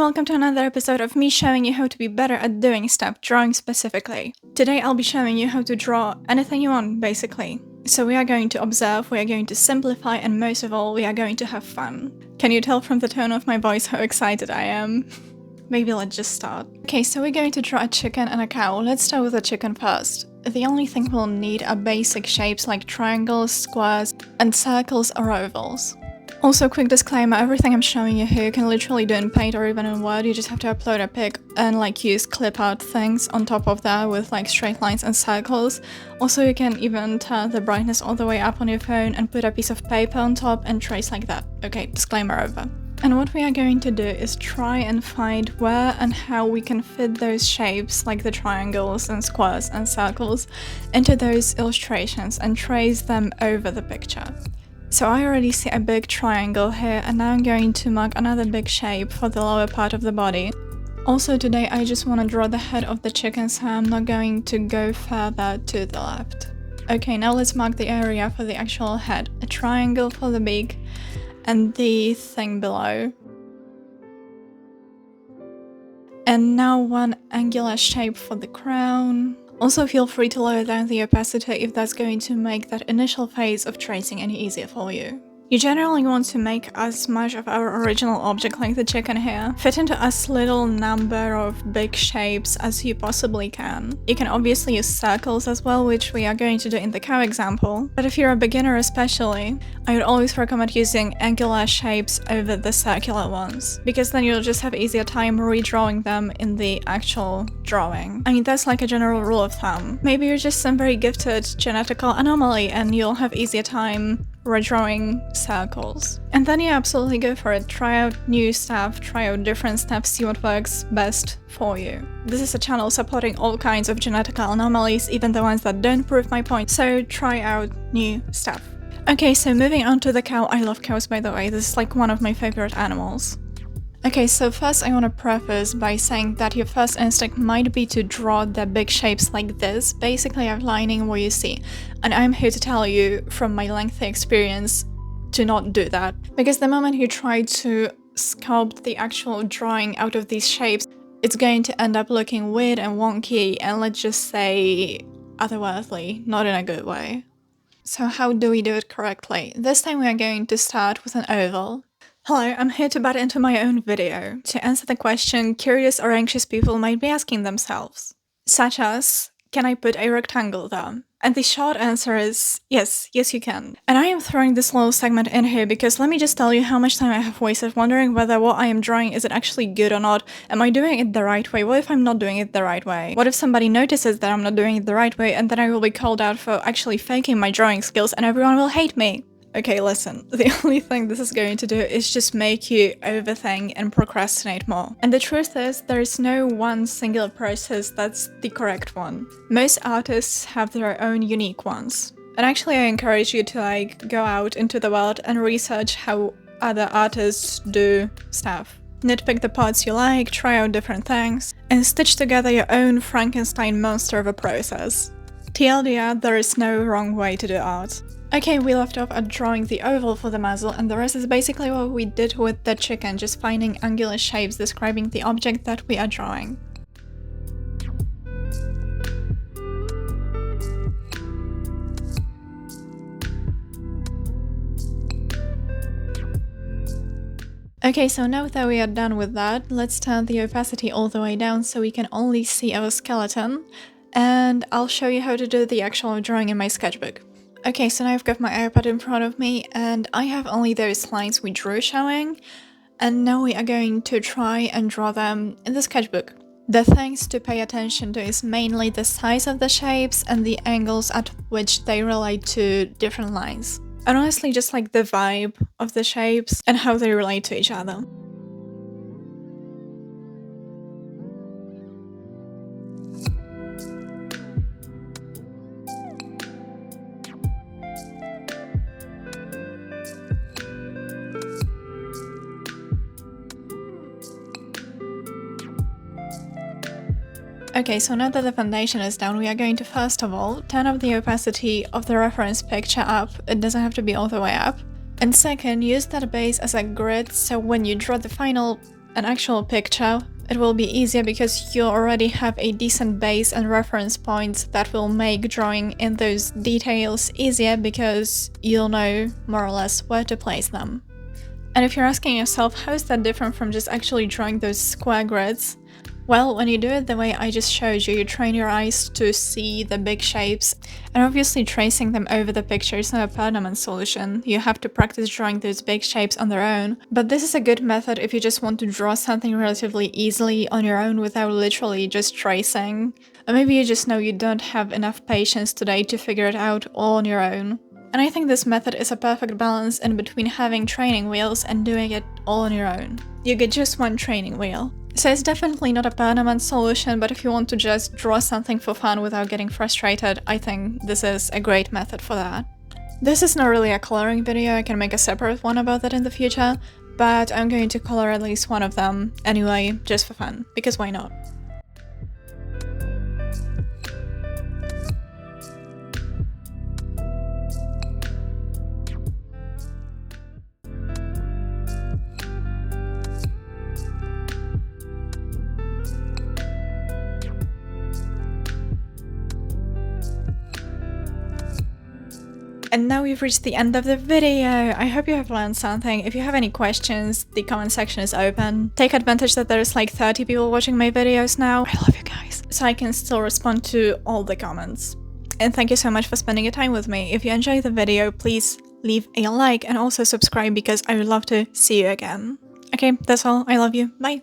welcome to another episode of me showing you how to be better at doing stuff, drawing specifically. Today I'll be showing you how to draw anything you want, basically. So we are going to observe, we are going to simplify, and most of all, we are going to have fun. Can you tell from the tone of my voice how excited I am? Maybe let's just start. Okay, so we're going to draw a chicken and a cow. Let's start with the chicken first. The only thing we'll need are basic shapes like triangles, squares, and circles or ovals. Also, quick disclaimer, everything I'm showing you here you can literally do in Paint or even in Word. You just have to upload a pic and use clip art things on top of that with straight lines and circles. Also, you can even turn the brightness all the way up on your phone and put a piece of paper on top and trace like that. Okay, disclaimer over. And what we are going to do is try and find where and how we can fit those shapes, like the triangles and squares and circles, into those illustrations and trace them over the picture. So I already see a big triangle here, and now I'm going to mark another big shape for the lower part of the body. Also today I just want to draw the head of the chicken, so I'm not going to go further to the left. Okay, now let's mark the area for the actual head. A triangle for the beak and the thing below. And now one angular shape for the crown. Also feel free to lower down the opacity if that's going to make that initial phase of tracing any easier for you. You generally want to make as much of our original object, like the chicken here, fit into as little number of big shapes as you possibly can. You can obviously use circles as well, which we are going to do in the cow example, but if you're a beginner especially, I would always recommend using angular shapes over the circular ones, because then you'll just have easier time redrawing them in the actual drawing. I mean, that's like a general rule of thumb. Maybe you're just some very gifted genetical anomaly and you'll have easier time redrawing circles. And then you absolutely go for it. Try out new stuff, try out different stuff, see what works best for you. This is a channel supporting all kinds of genetical anomalies, even the ones that don't prove my point, so try out new stuff. Okay, so moving on to the cow. I love cows, by the way. This is like one of my favorite animals. Okay, so first I want to preface by saying that your first instinct might be to draw the big shapes like this, basically outlining what you see. And I'm here to tell you from my lengthy experience to not do that. Because the moment you try to sculpt the actual drawing out of these shapes, it's going to end up looking weird and wonky and let's just say otherworldly, not in a good way. So how do we do it correctly? This time we are going to start with an oval. Hello, I'm here to butt into my own video to answer the question curious or anxious people might be asking themselves, such as, can I put a rectangle there? And the short answer is yes, you can. And I am throwing this little segment in here because let me just tell you how much time I have wasted wondering whether what I am drawing is it actually good or not. Am I doing it the right way? What if I'm not doing it the right way? What if somebody notices that I'm not doing it the right way and then I will be called out for actually faking my drawing skills and everyone will hate me? Okay, listen, the only thing this is going to do is just make you overthink and procrastinate more. And the truth is, there is no one single process that's the correct one. Most artists have their own unique ones. And actually I encourage you to go out into the world and research how other artists do stuff. Nitpick the parts you like, try out different things, and stitch together your own Frankenstein monster of a process. TLDR, there is no wrong way to do art. Okay, we left off at drawing the oval for the muzzle, and the rest is basically what we did with the chicken, just finding angular shapes describing the object that we are drawing. Okay, so now that we are done with that, let's turn the opacity all the way down so we can only see our skeleton, and I'll show you how to do the actual drawing in my sketchbook. Okay, so now I've got my iPad in front of me and I have only those lines we drew showing, and now we are going to try and draw them in the sketchbook. The things to pay attention to is mainly the size of the shapes and the angles at which they relate to different lines. And honestly just like the vibe of the shapes and how they relate to each other. Okay, so now that the foundation is down, we are going to first of all turn up the opacity of the reference picture up. It doesn't have to be all the way up. And second, use that base as a grid, so when you draw the final an actual picture, it will be easier because you already have a decent base and reference points that will make drawing in those details easier because you'll know more or less where to place them. And if you're asking yourself how is that different from just actually drawing those square grids, well, when you do it the way I just showed you, you train your eyes to see the big shapes, and obviously tracing them over the picture is not a permanent solution. You have to practice drawing those big shapes on their own, but this is a good method if you just want to draw something relatively easily on your own without literally just tracing. Or maybe you just know you don't have enough patience today to figure it out all on your own. And I think this method is a perfect balance in between having training wheels and doing it all on your own. You get just one training wheel. So it's definitely not a permanent solution, but if you want to just draw something for fun without getting frustrated, I think this is a great method for that. This is not really a coloring video, I can make a separate one about that in the future, but I'm going to color at least one of them anyway, just for fun, because why not? And now we've reached the end of the video. I hope you have learned something. If you have any questions, the comment section is open. Take advantage that there's like 30 people watching my videos now. I love you guys. So I can still respond to all the comments. And thank you so much for spending your time with me. If you enjoyed the video, please leave a like and also subscribe because I would love to see you again. Okay, that's all. I love you. Bye.